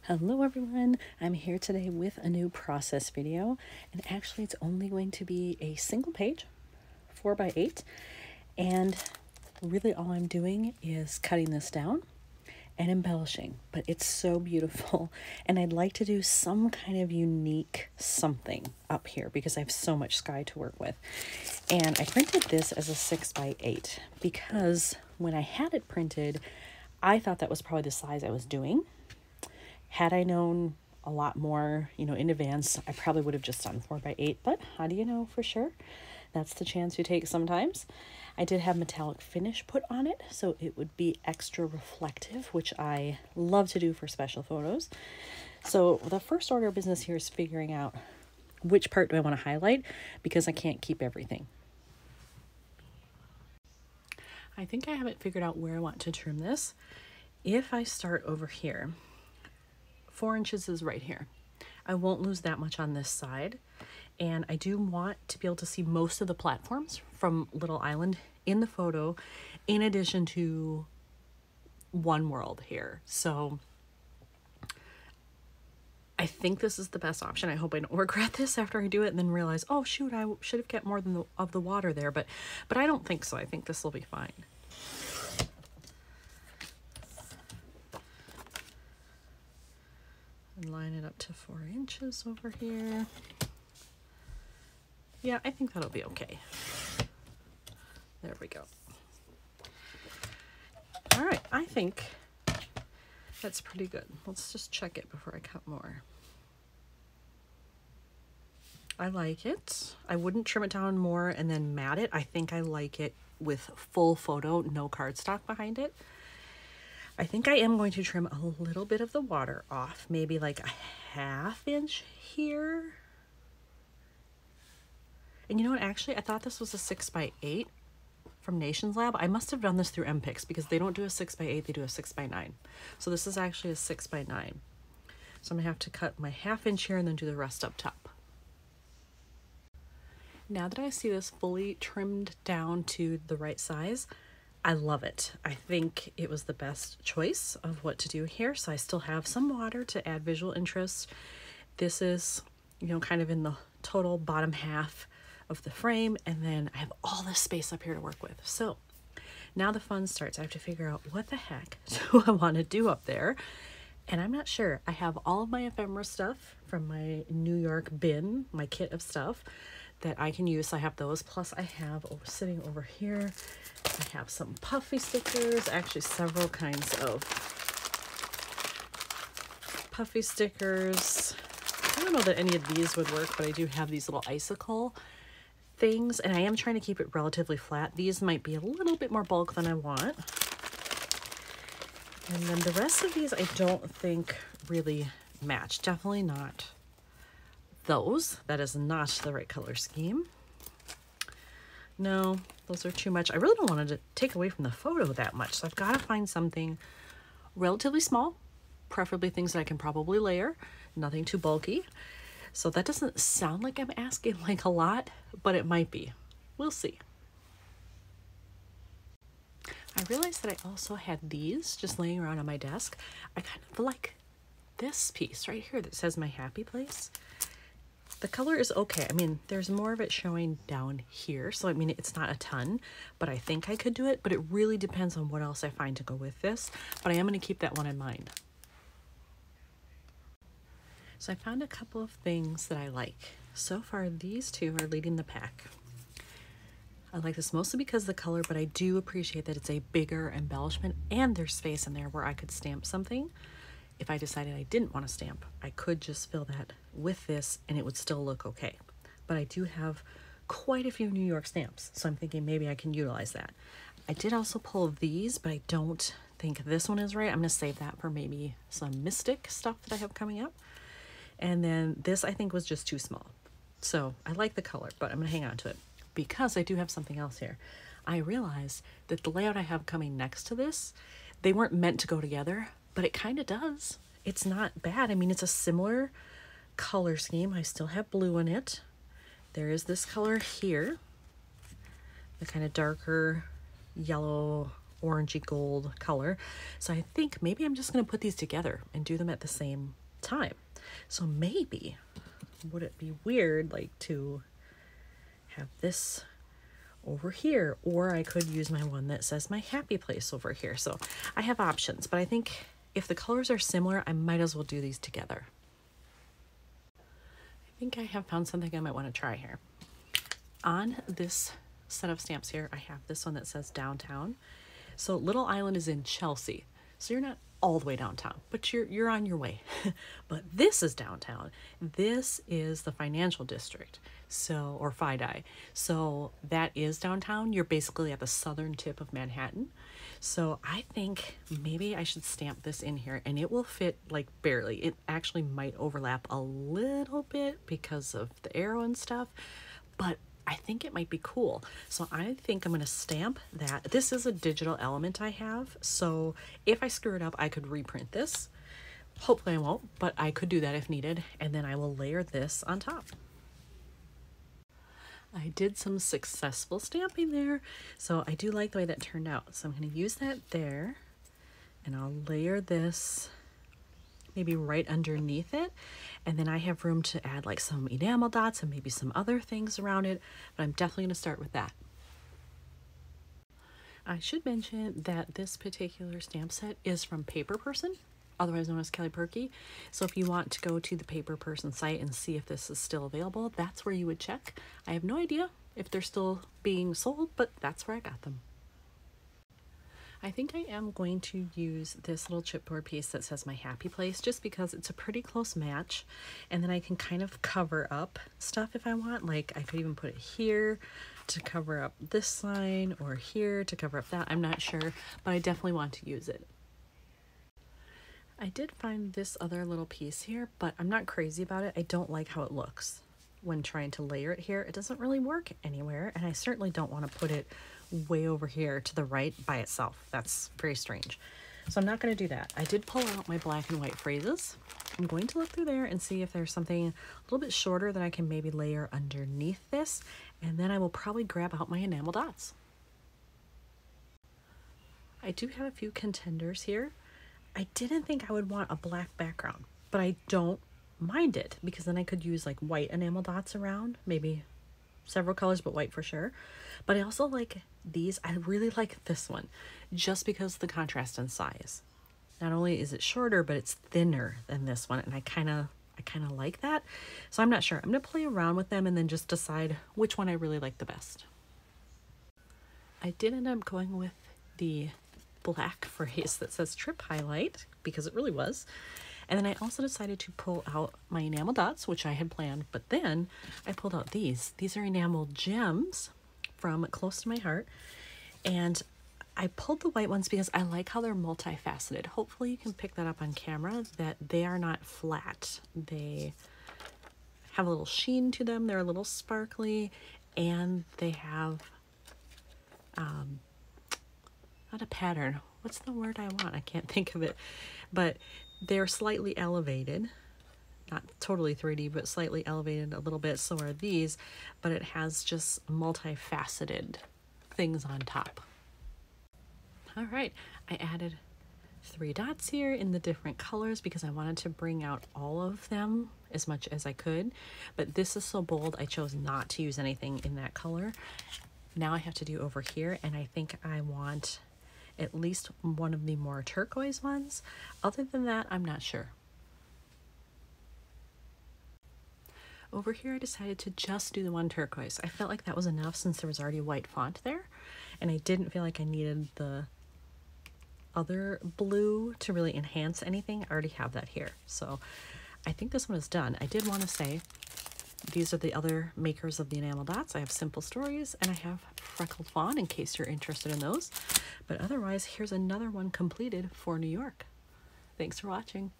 Hello everyone, I'm here today with a new process video, and actually it's only going to be a single page, 4x8, and really all I'm doing is cutting this down and embellishing, but it's so beautiful, and I'd like to do some kind of unique something up here because I have so much sky to work with. And I printed this as a 6x8 because when I had it printed, I thought that was probably the size I was doing. Had I known a lot more, in advance, I probably would have just done 4x8, but how do you know for sure? That's the chance you take sometimes. I did have metallic finish put on it, so it would be extra reflective, which I love to do for special photos. So the first order of business here is figuring out which part do I want to highlight, because I can't keep everything. I think I haven't figured out where I want to trim this. If I start over here, 4 inches is right here. I won't lose that much on this side. And I do want to be able to see most of the platforms from Little Island in the photo, in addition to One World here. So I think this is the best option. I hope I don't regret this after I do it and then realize, oh shoot, I should have kept more than of the water there, but I don't think so. I think this will be fine. And line it up to 4 inches over here. Yeah, I think that'll be okay. There we go. All right, I think that's pretty good. Let's just check it before I cut more. I like it. I wouldn't trim it down more and then mat it. I think I like it with full photo, no cardstock behind it. I think I am going to trim a little bit of the water off, maybe like a ½ inch here. And you know what, actually, I thought this was a 6x8 from Nations Lab. I must have done this through MPix because they don't do a 6x8, they do a 6x9. So this is actually a 6x9. So I'm gonna have to cut my ½ inch here and then do the rest up top. Now that I see this fully trimmed down to the right size, I love it. I think it was the best choice of what to do here. So I still have some water to add visual interest. This is, kind of in the total bottom half of the frame, and then I have all this space up here to work with. So now the fun starts. I have to figure out what the heck do I want to do up there, and I'm not sure. I have all of my ephemera stuff from my New York bin, my kit of stuff that I can use. So I have those, plus I have sitting over here, I have some puffy stickers, actually several kinds of puffy stickers. I don't know that any of these would work, but I do have these little icicle things, and I am trying to keep it relatively flat. These might be a little bit more bulk than I want. And then the rest of these I don't think really match. Definitely not those. That is not the right color scheme. No, those are too much. I really don't want to take away from the photo that much, so I've got to find something relatively small, preferably things that I can probably layer, nothing too bulky. So that doesn't sound like I'm asking like a lot, but it might be. We'll see. I realized that I also had these just laying around on my desk. I kind of like this piece right here that says my happy place. The color is okay. I mean, there's more of it showing down here, so I mean, it's not a ton, but I think I could do it, but it really depends on what else I find to go with this, but I am going to keep that one in mind. So I found a couple of things that I like. So far, these two are leading the pack. I like this mostly because of the color, but I do appreciate that it's a bigger embellishment and there's space in there where I could stamp something. If I decided I didn't want to stamp, I could just fill that with this and it would still look okay. But I do have quite a few New York stamps, so I'm thinking maybe I can utilize that. I did also pull these, but I don't think this one is right. I'm going to save that for maybe some Mystic stuff that I have coming up. And then this I think was just too small. So I like the color, but I'm going to hang on to it because I do have something else here. I realized that the layout I have coming next to this, they weren't meant to go together, but it kind of does. It's not bad. I mean, it's a similar color scheme. I still have blue in it. There is this color here, the kind of darker yellow orangey gold color. So I think maybe I'm just going to put these together and do them at the same time. So maybe, would it be weird like to have this over here, or I could use my one that says my happy place over here. So I have options, but I think if the colors are similar, I might as well do these together. I think I have found something I might want to try here. On this set of stamps here, I have this one that says downtown. So Little Island is in Chelsea, so you're not all the way downtown, but you're on your way. But this is downtown. This is the financial district, so, or FIDI. So that is downtown. You're basically at the southern tip of Manhattan. So I think maybe I should stamp this in here, and it will fit like barely. It actually might overlap a little bit because of the arrow and stuff, but I think it might be cool. So I think I'm going to stamp that. This is a digital element I have, so if I screw it up, I could reprint this. Hopefully I won't, but I could do that if needed, and then I will layer this on top. I did some successful stamping there, so I do like the way that turned out. So I'm going to use that there, and I'll layer this maybe right underneath it, and then I have room to add like some enamel dots and maybe some other things around it, but I'm definitely going to start with that. I should mention that this particular stamp set is from Paper Person, otherwise known as Kelly Perky. So if you want to go to the Paper Person site and see if this is still available, that's where you would check. I have no idea if they're still being sold, but that's where I got them. I think I am going to use this little chipboard piece that says my happy place, just because it's a pretty close match, and then I can kind of cover up stuff if I want. Like I could even put it here to cover up this line, or here to cover up that. I'm not sure, but I definitely want to use it. I did find this other little piece here, but I'm not crazy about it. I don't like how it looks when trying to layer it here. It doesn't really work anywhere, and I certainly don't want to put it way over here to the right by itself. That's very strange. So I'm not going to do that. I did pull out my black and white phrases. I'm going to look through there and see if there's something a little bit shorter that I can maybe layer underneath this, and then I will probably grab out my enamel dots. I do have a few contenders here. I didn't think I would want a black background, but I don't mind it, because then I could use like white enamel dots around, maybe several colors, but white for sure. But I also like these. I really like this one just because of the contrast in size. Not only is it shorter, but it's thinner than this one, and I kind of like that. So I'm not sure. I'm gonna play around with them and then just decide which one I really like the best. I did end up going with the black phrase that says trip highlight, because it really was. And then I also decided to pull out my enamel dots, which I had planned, but then I pulled out these. These are enamel gems from Close to My Heart. And I pulled the white ones because I like how they're multifaceted. Hopefully you can pick that up on camera, that they are not flat. They have a little sheen to them. They're a little sparkly, and they have, not a pattern. What's the word I want? I can't think of it, but they're slightly elevated, not totally 3D, but slightly elevated a little bit. So are these, but it has just multifaceted things on top. All right, I added 3 dots here in the different colors because I wanted to bring out all of them as much as I could, but this is so bold I chose not to use anything in that color. Now I have to do over here, and I think I want at least one of the more turquoise ones. Other than that, I'm not sure. Over here, I decided to just do the one turquoise. I felt like that was enough since there was already white font there, and I didn't feel like I needed the other blue to really enhance anything. I already have that here. So I think this one is done. I did want to say these are the other makers of the enamel dots. I have Simple Stories, and I have Freckled Fawn in case you're interested in those. But otherwise, here's another one completed for New York. Thanks for watching.